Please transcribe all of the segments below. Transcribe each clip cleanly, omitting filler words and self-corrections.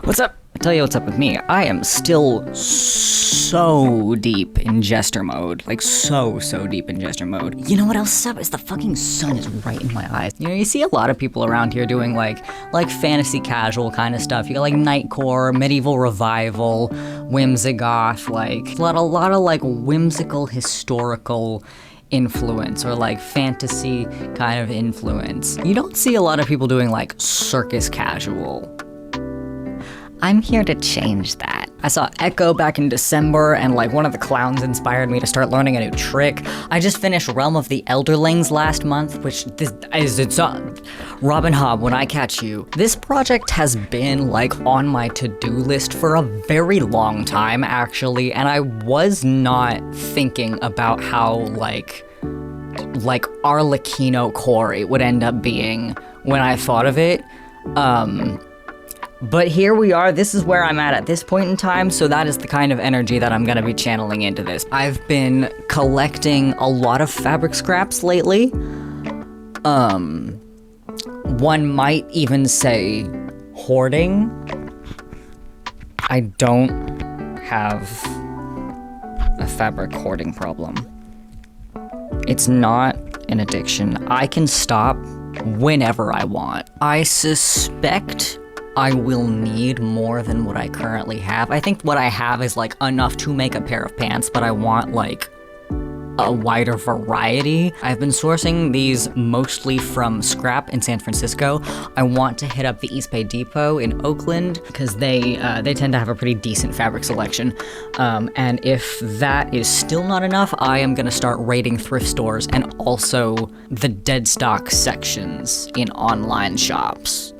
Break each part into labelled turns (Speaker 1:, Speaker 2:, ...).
Speaker 1: What's up? I tell you what's up with me. I am still so deep in jester mode. Like, so deep in jester mode. You know what else is up? Is the fucking sun is right in my eyes. You know, you see a lot of people around here doing like fantasy casual kind of stuff. You got like Nightcore, Medieval Revival, Whimsigoth, like a lot of like whimsical historical influence or like fantasy kind of influence. You don't see a lot of people doing like circus casual. I'm here to change that. I saw Echo back in December, and like one of the clowns inspired me to start learning a new trick. I just finished Realm of the Elderlings last month, which it's Robin Hobb, When I Catch You. This project has been like on my to-do list for a very long time, actually, and I was not thinking about how like Arlecchino core it would end up being when I thought of it. But here we are, this is where I'm at this point in time, so that is the kind of energy that I'm gonna be channeling into this. I've been collecting a lot of fabric scraps lately. One might even say hoarding. I don't have a fabric hoarding problem. It's not an addiction. I can stop whenever I want. I suspect I will need more than what I currently have. I think what I have is like enough to make a pair of pants, but I want like a wider variety. I've been sourcing these mostly from Scrap in San Francisco. I want to hit up the East Bay Depot in Oakland because they tend to have a pretty decent fabric selection. And if that is still not enough, I am gonna start raiding thrift stores and also the dead stock sections in online shops.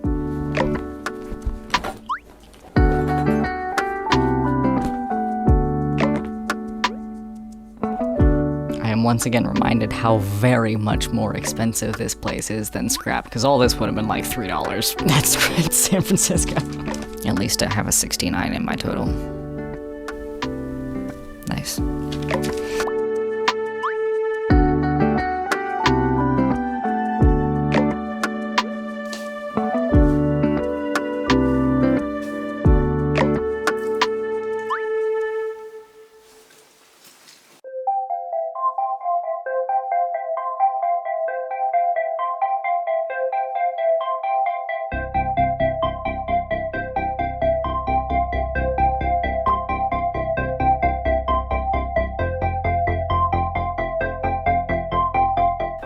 Speaker 1: Once again reminded how very much more expensive this place is than Scrap, because all this would have been like $3. That's right, San Francisco. At least I have a 69 in my total. Nice.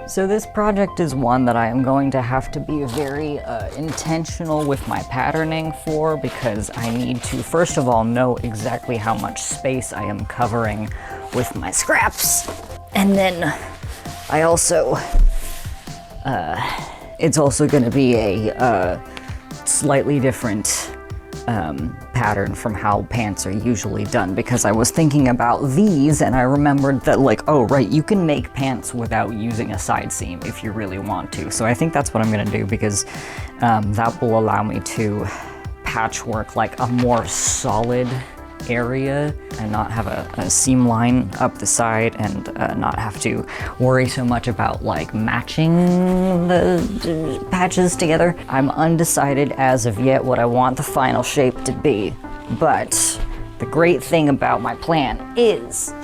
Speaker 1: So this project is one that I am going to have to be very intentional with my patterning for, because I need to, first of all, know exactly how much space I am covering with my scraps. And then I also, it's also going to be a slightly different pattern from how pants are usually done, because I was thinking about these and I remembered that like, oh right, you can make pants without using a side seam if you really want to. So I think that's what I'm gonna do, because that will allow me to patchwork like a more solid area and not have a seam line up the side, and not have to worry so much about like matching the patches together. I'm undecided as of yet what I want the final shape to be, but the great thing about my plan is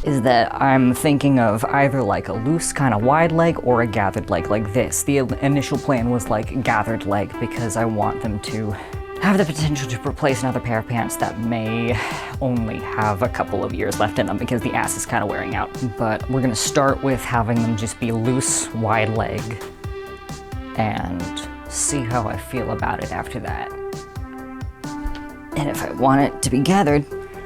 Speaker 1: that I'm thinking of either like a loose kind of wide leg or a gathered leg like this. The initial plan was like gathered leg because I want them to have the potential to replace another pair of pants that may only have a couple of years left in them because the ass is kind of wearing out. But we're gonna start with having them just be loose, wide leg, and see how I feel about it after that. And if I want it to be gathered,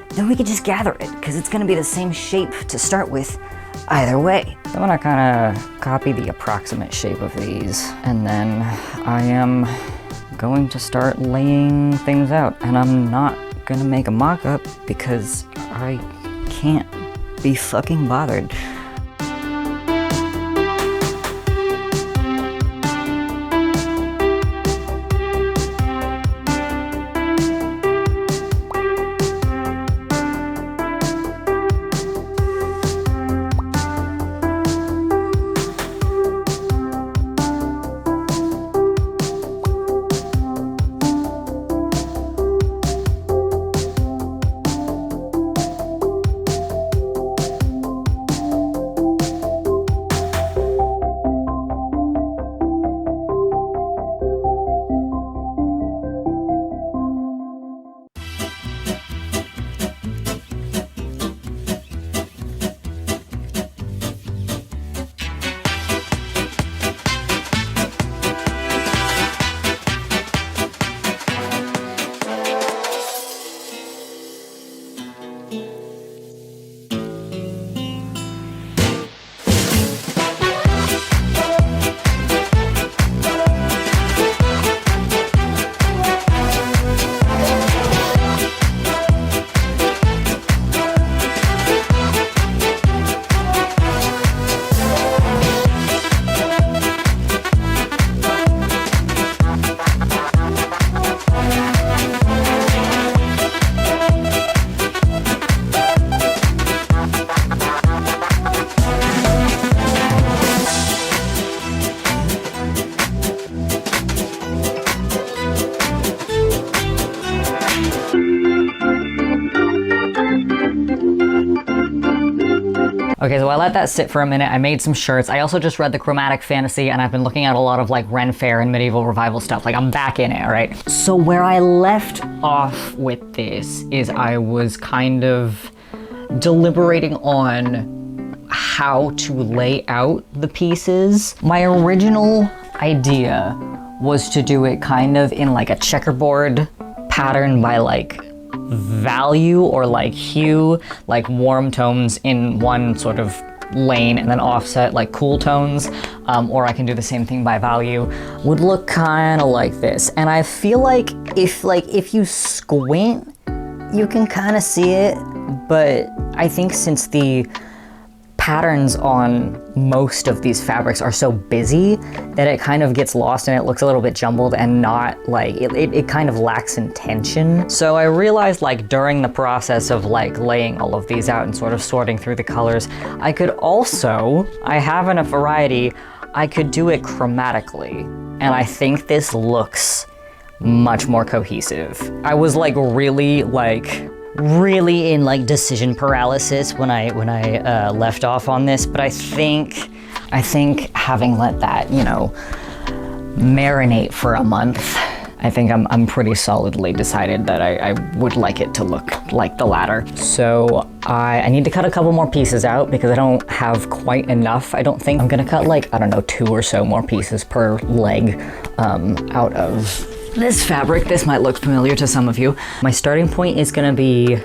Speaker 1: then we can just gather it, because it's gonna be the same shape to start with either way. I'm gonna kinda copy the approximate shape of these, and then I am going to start laying things out, and I'm not gonna make a mock-up because I can't be fucking bothered. Okay, so I let that sit for a minute. I made some shirts. I also just read the Chromatic Fantasy, and I've been looking at a lot of like Ren Fair and Medieval Revival stuff. Like, I'm back in it, all right? So where I left off with this is I was kind of deliberating on how to lay out the pieces. My original idea was to do it kind of in like a checkerboard pattern by like value or like hue, like warm tones in one sort of lane and then offset like cool tones, or I can do the same thing by value. Would look kind of like this. And I feel like if you squint, you can kind of see it, but I think since the patterns on most of these fabrics are so busy that it kind of gets lost and it looks a little bit jumbled and not like, it kind of lacks intention. So I realized like during the process of like laying all of these out and sort of sorting through the colors, I could also, I have enough variety, I could do it chromatically. And I think this looks much more cohesive. I was like really in like decision paralysis when I left off on this, but I think having let that, you know, marinate for a month, I think I'm pretty solidly decided that I would like it to look like the latter. So I need to cut a couple more pieces out because I don't have quite enough. I don't think I'm gonna cut like, I don't know, 2 or so more pieces per leg out of this fabric. This might look familiar to some of you. My starting point is gonna be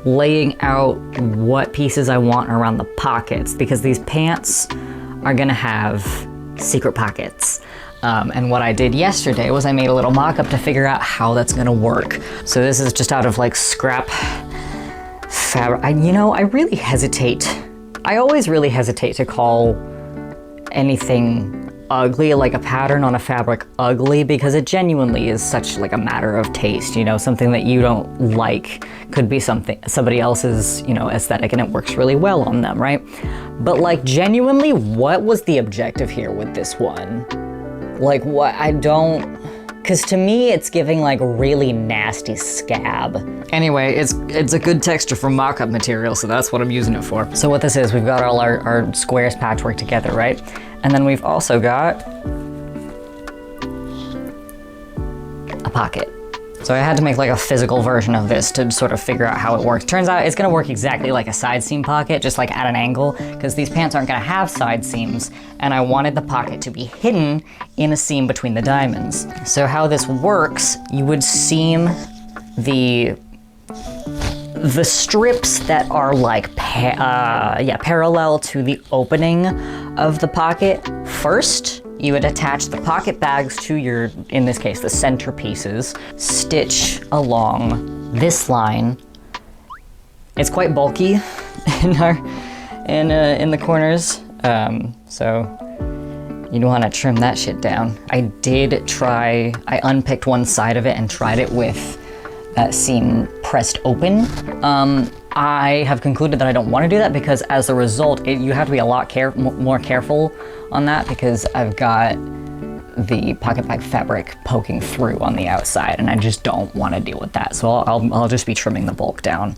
Speaker 1: laying out what pieces I want around the pockets, because these pants are gonna have secret pockets. And what I did yesterday was I made a little mock-up to figure out how that's gonna work. So this is just out of like scrap fabric. I really hesitate. I always really hesitate to call anything ugly, like a pattern on a fabric ugly, because it genuinely is such like a matter of taste, you know, something that you don't like could be somebody else's, you know, aesthetic, and it works really well on them, right? But like genuinely, what was the objective here with this one? Like what, because to me it's giving like really nasty scab. Anyway, it's a good texture for mock-up material, so that's what I'm using it for. So what this is, we've got all our squares patchwork together, right? And then we've also got a pocket. So I had to make like a physical version of this to sort of figure out how it works. Turns out it's gonna work exactly like a side seam pocket, just like at an angle, because these pants aren't gonna have side seams, and I wanted the pocket to be hidden in a seam between the diamonds. So how this works, you would seam the strips that are like parallel to the opening of the pocket first. You would attach the pocket bags to your, in this case, the center pieces, stitch along this line. It's quite bulky in the corners, so you want to trim that shit down. I unpicked one side of it and tried it with that seam pressed open. I have concluded that I don't want to do that because as a result, you have to be a lot more careful on that, because I've got the pocket bag fabric poking through on the outside, and I just don't want to deal with that. So I'll just be trimming the bulk down.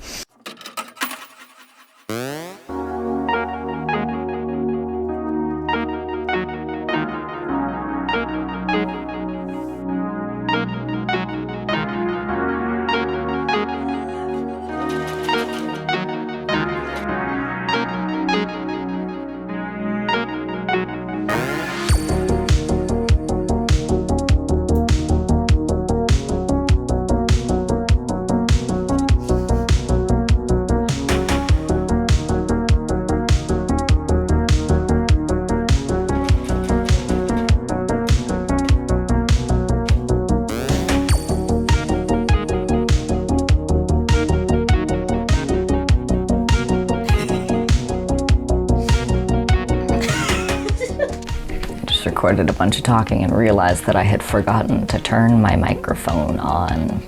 Speaker 1: Recorded a bunch of talking and realized that I had forgotten to turn my microphone on.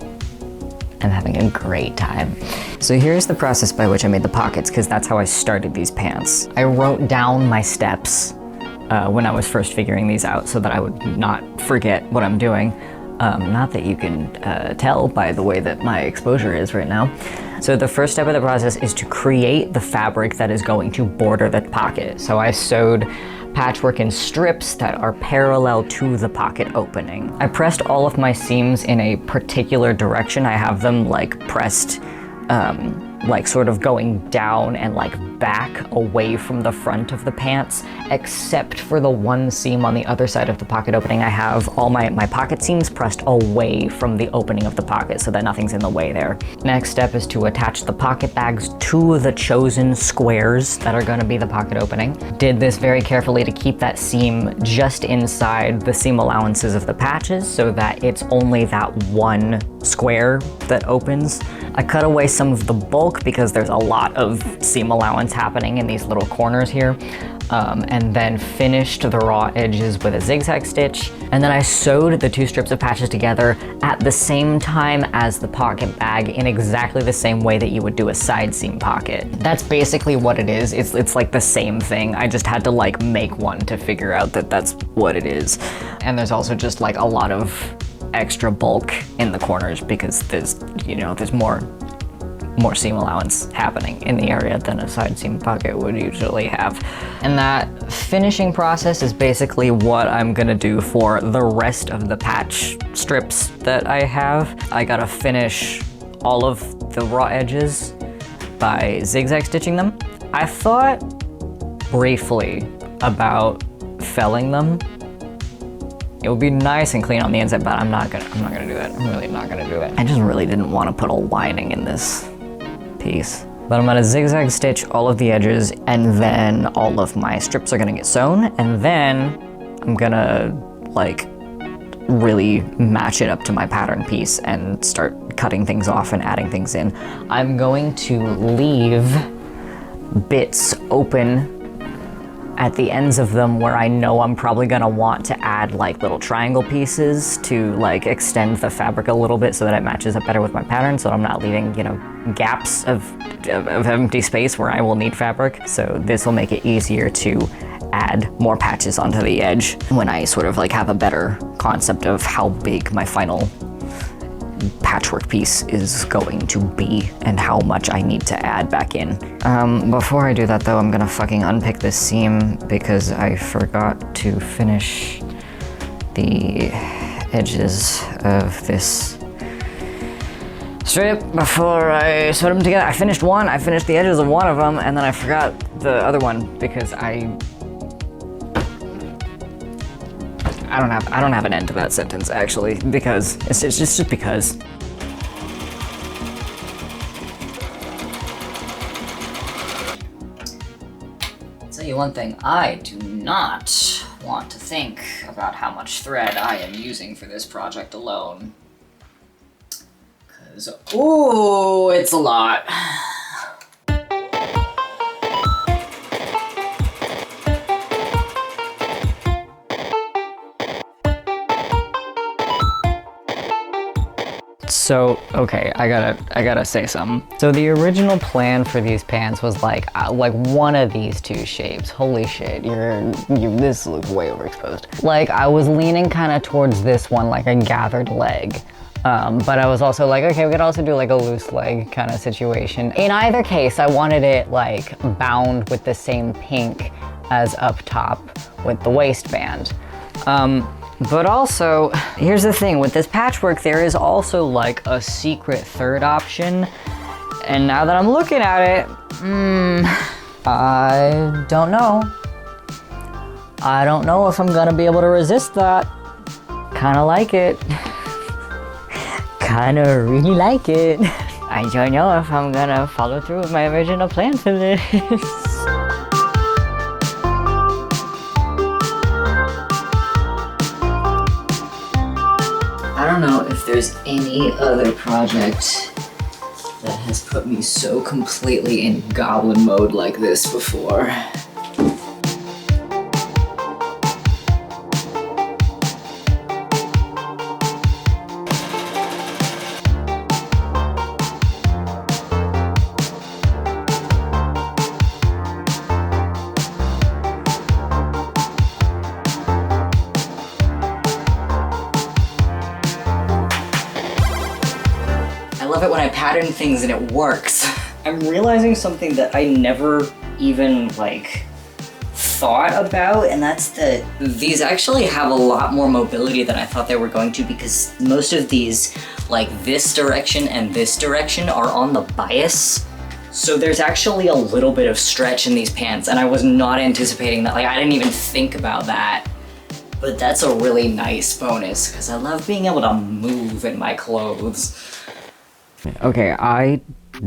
Speaker 1: I'm having a great time. So here's the process by which I made the pockets, because that's how I started these pants. I wrote down my steps when I was first figuring these out so that I would not forget what I'm doing. Not that you can tell by the way that my exposure is right now. So the first step of the process is to create the fabric that is going to border the pocket. So I sewed patchwork in strips that are parallel to the pocket opening. I pressed all of my seams in a particular direction. I have them like pressed like sort of going down and like back away from the front of the pants, except for the one seam on the other side of the pocket opening. I have all my pocket seams pressed away from the opening of the pocket so that nothing's in the way there. Next step is to attach the pocket bags to the chosen squares that are gonna be the pocket opening. Did this very carefully to keep that seam just inside the seam allowances of the patches so that it's only that one square that opens. I cut away some of the bulk because there's a lot of seam allowance happening in these little corners here, and then finished the raw edges with a zigzag stitch. And then I sewed the two strips of patches together at the same time as the pocket bag in exactly the same way that you would do a side seam pocket. That's basically what it is. It's like the same thing. I just had to like make one to figure out that that's what it is. And there's also just like a lot of extra bulk in the corners because there's, you know, there's more seam allowance happening in the area than a side seam pocket would usually have. And that finishing process is basically what I'm gonna do for the rest of the patch strips that I have. I gotta finish all of the raw edges by zigzag stitching them. I thought briefly about felling them. It would be nice and clean on the inside, but I'm not gonna do that. I'm really not gonna do that. I just really didn't want to put a lining in this piece. But I'm gonna zigzag stitch all of the edges, and then all of my strips are gonna get sewn, and then I'm gonna like really match it up to my pattern piece and start cutting things off and adding things in. I'm going to leave bits open at the ends of them where I know I'm probably gonna want to add like little triangle pieces to like extend the fabric a little bit so that it matches up better with my pattern, so I'm not leaving, you know, gaps of empty space where I will need fabric. So this will make it easier to add more patches onto the edge when I sort of like have a better concept of how big my final patchwork piece is going to be and how much I need to add back in. Before I do that though, I'm gonna fucking unpick this seam because I forgot to finish the edges of this strip before I sewed them together. I finished one, I finished the edges of one of them, and then I forgot the other one because I don't have an end to that sentence actually, because it's just because. I'll tell you one thing, I do not want to think about how much thread I am using for this project alone. 'Cause, ooh, it's a lot. So, okay, I gotta say something. So the original plan for these pants was like one of these two shapes. Holy shit, this looks way overexposed. Like I was leaning kind of towards this one, like a gathered leg. But I was also like, okay, we could also do like a loose leg kind of situation. In either case, I wanted it like bound with the same pink as up top with the waistband. But also, here's the thing, with this patchwork, there is also like a secret third option. And now that I'm looking at it, I don't know. I don't know if I'm gonna be able to resist that. Kinda like it. Kinda really like it. I don't know if I'm gonna follow through with my original plan for this. I don't know if there's any other project that has put me so completely in goblin mode like this before. love it when I pattern things and it works. I'm realizing something that I never even, like, thought about, and that's that these actually have a lot more mobility than I thought they were going to, because most of these, like this direction and this direction, are on the bias. So there's actually a little bit of stretch in these pants, and I was not anticipating that. Like, I didn't even think about that. But that's a really nice bonus, because I love being able to move in my clothes. Okay, I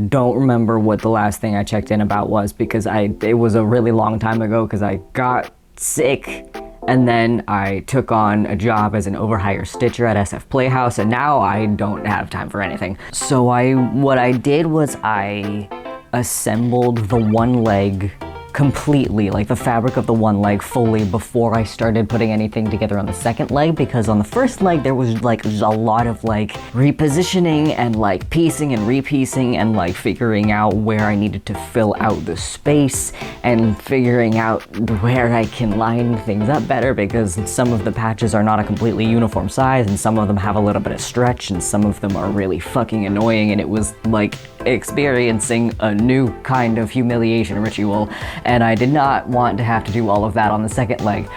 Speaker 1: don't remember what the last thing I checked in about was, because it was a really long time ago, because I got sick and then I took on a job as an overhire stitcher at SF Playhouse, and now I don't have time for anything. So what I did was I assembled the one leg completely, like the fabric of the one leg fully, before I started putting anything together on the second leg, because on the first leg there was like a lot of like repositioning and like piecing and repiecing and like figuring out where I needed to fill out the space and figuring out where I can line things up better, because some of the patches are not a completely uniform size and some of them have a little bit of stretch and some of them are really fucking annoying, and it was like experiencing a new kind of humiliation ritual, and I did not want to have to do all of that on the second leg.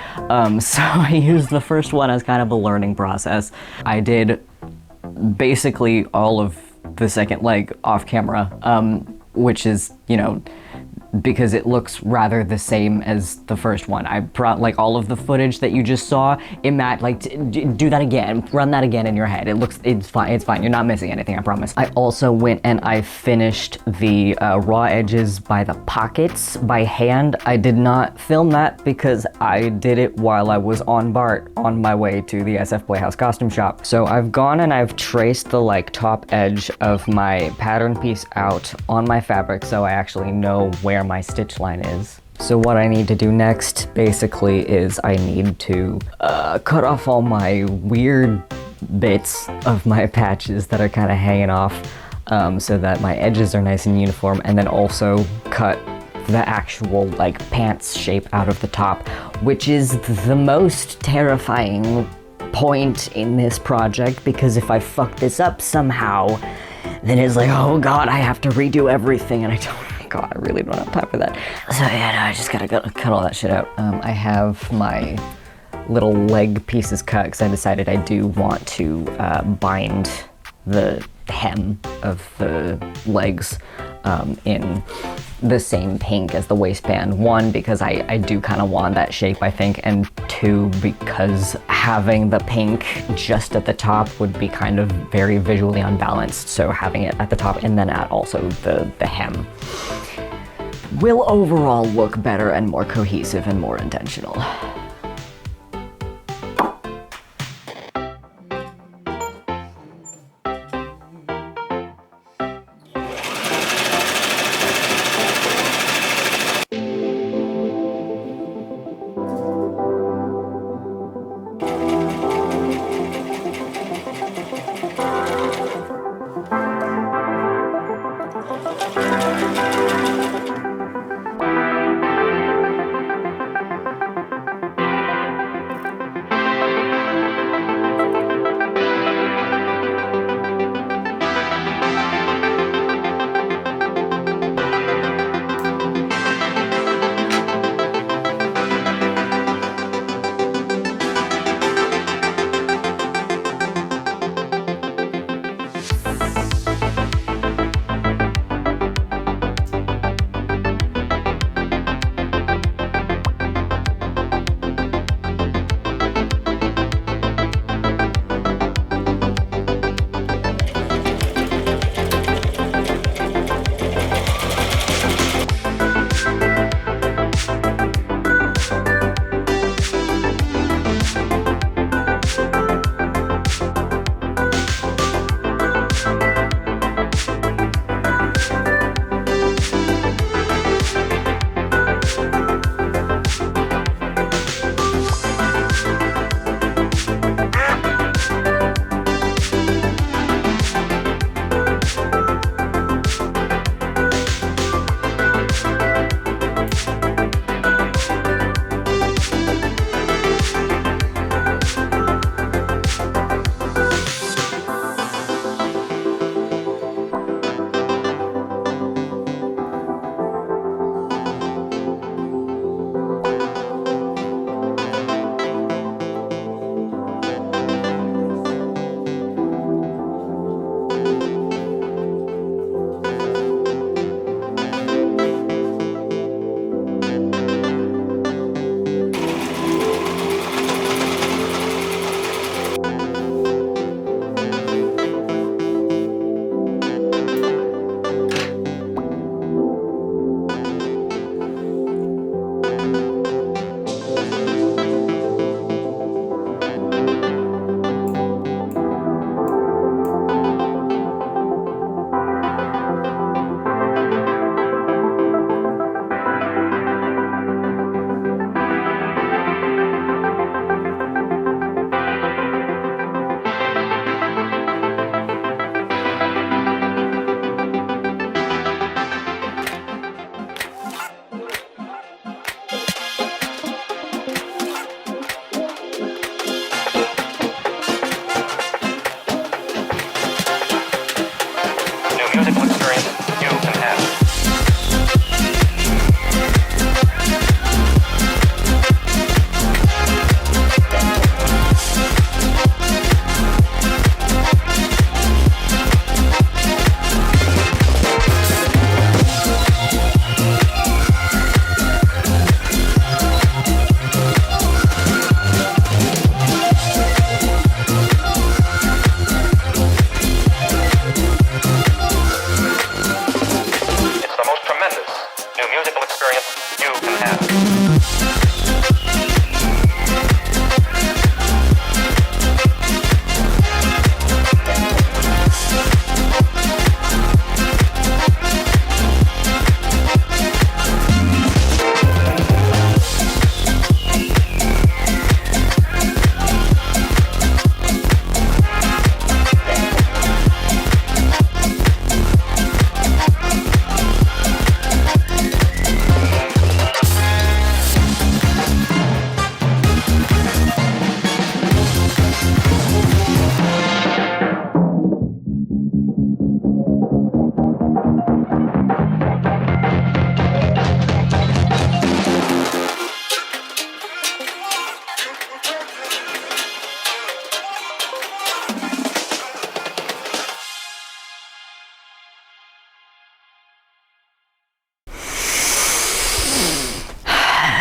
Speaker 1: So I used the first one as kind of a learning process. I did basically all of the second leg off camera, which is, you know, because it looks rather the same as the first one. I brought like all of the footage that you just saw, do that again, run that again in your head. It's fine, you're not missing anything, I promise. I also went and I finished the raw edges by the pockets by hand. I did not film that because I did it while I was on BART on my way to the SF Playhouse costume shop. So I've gone and I've traced the like top edge of my pattern piece out on my fabric, so I actually know where my stitch line is. So what I need to do next basically is I need to cut off all my weird bits of my patches that are kind of hanging off, so that my edges are nice and uniform, and then also cut the actual like pants shape out of the top, which is the most terrifying point in this project, because if I fuck this up somehow, then it's like, oh god, I have to redo everything, and God, I really don't have time for that. So yeah, no, I just gotta cut all that shit out. I have my little leg pieces cut because I decided I do want to bind the hem of the legs in the same pink as the waistband. One, because I do kind of want that shape, I think, and two, because having the pink just at the top would be kind of very visually unbalanced, so having it at the top and then at also the hem will overall look better and more cohesive and more intentional.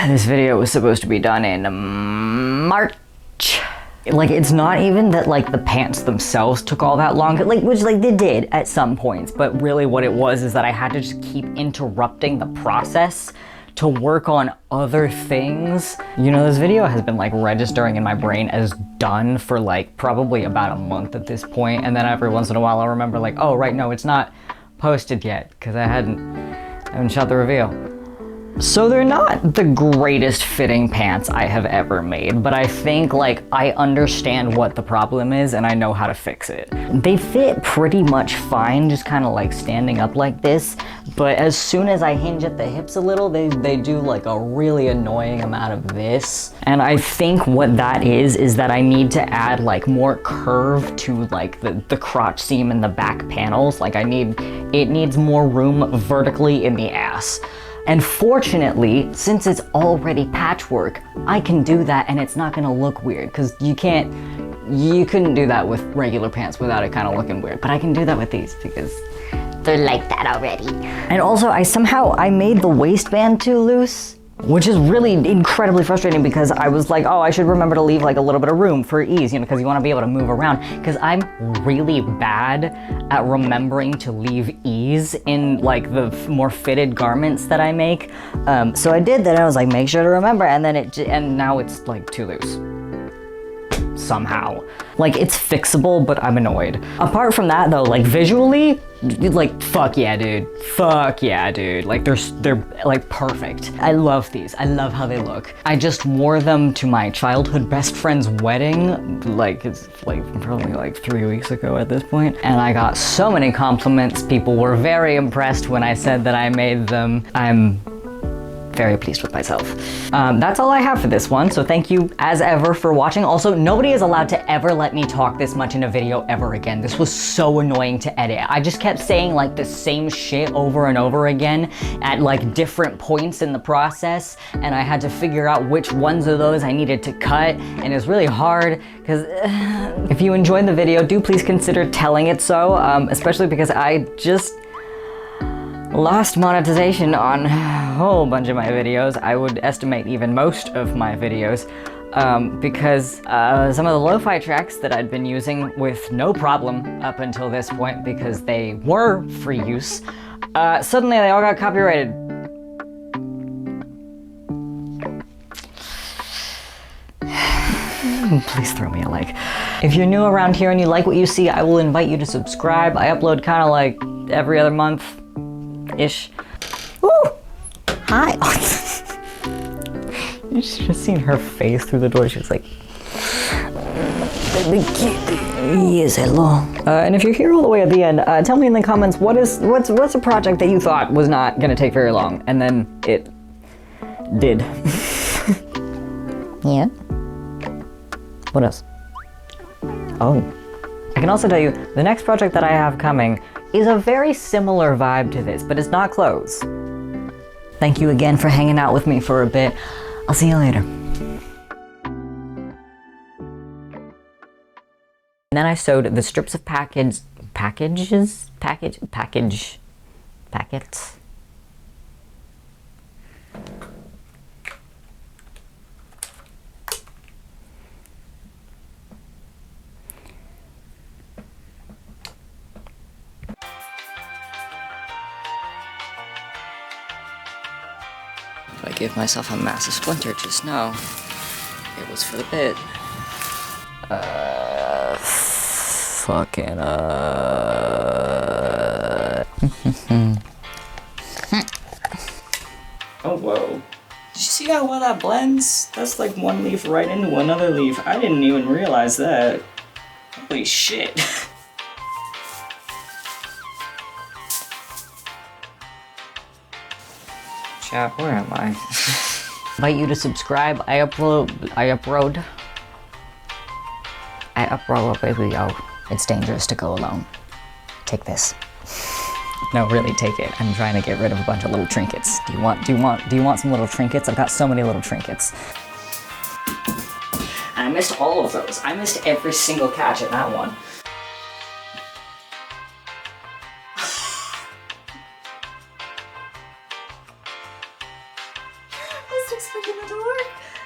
Speaker 1: This video was supposed to be done in March. Like, it's not even that like the pants themselves took all that long, like, which like they did at some points, but really what it was is that I had to just keep interrupting the process to work on other things. You know, this video has been like registering in my brain as done for like probably about a month at this point, and then every once in a while I'll remember like, oh right, no, it's not posted yet because I haven't shot the reveal. So they're not the greatest fitting pants I have ever made, but I think like I understand what the problem is and I know how to fix it. They fit pretty much fine, just kind of like standing up like this, but as soon as I hinge at the hips a little, they do like a really annoying amount of this. And I think what that is that I need to add like more curve to like the crotch seam and the back panels. Like it needs more room vertically in the ass. And fortunately, since it's already patchwork, I can do that and it's not gonna look weird, because you couldn't do that with regular pants without it kind of looking weird. But I can do that with these because they're like that already. And also, I made the waistband too loose, which is really incredibly frustrating because I was like, oh, I should remember to leave like a little bit of room for ease, you know, because you want to be able to move around. Because I'm really bad at remembering to leave ease in like the more fitted garments that I make. So I did that and I was like, make sure to remember, and then and now it's like too loose. Somehow. Like, it's fixable, but I'm annoyed. Apart from that though, like visually, like fuck yeah dude, like they're like perfect. I love these, I love how they look. I just wore them to my childhood best friend's wedding, like it's like probably like 3 weeks ago at this point, and I got so many compliments. People were very impressed when I said that I made them. I'm very pleased with myself. That's all I have for this one, so thank you as ever for watching. Also, nobody is allowed to ever let me talk this much in a video ever again. This was so annoying to edit. I just kept saying like the same shit over and over again at like different points in the process, and I had to figure out which ones of those I needed to cut, and it's really hard because if you enjoyed the video, do please consider telling it so, especially because I just lost monetization on a whole bunch of my videos. I would estimate even most of my videos, because some of the lo-fi tracks that I'd been using with no problem up until this point, because they were free use, suddenly they all got copyrighted. Please throw me a like. If you're new around here and you like what you see, I will invite you to subscribe. I upload kind of like every other month-ish. Woo! Hi! You should have seen her face through the door. She was like, yes, hello. And if you're here all the way at the end, tell me in the comments what's a project that you thought was not gonna take very long, and then it did. Yeah. What else? Oh. I can also tell you, the next project that I have coming is a very similar vibe to this, but it's not clothes. Thank you again for hanging out with me for a bit. I'll see you later. And then I sewed the strips of packets. If I gave myself a massive splinter just now, it was for the bit. Fucking Oh, whoa. Did you see how well that blends? That's like one leaf right into another leaf. I didn't even realize that. Holy shit. Chap, where am I? Invite you to subscribe. I upload a video. It's dangerous to go alone. Take this. No, really, take it. I'm trying to get rid of a bunch of little trinkets. Do you want some little trinkets? I've got so many little trinkets. And I missed all of those. I missed every single catch in that one.
Speaker 2: looks like in the dark.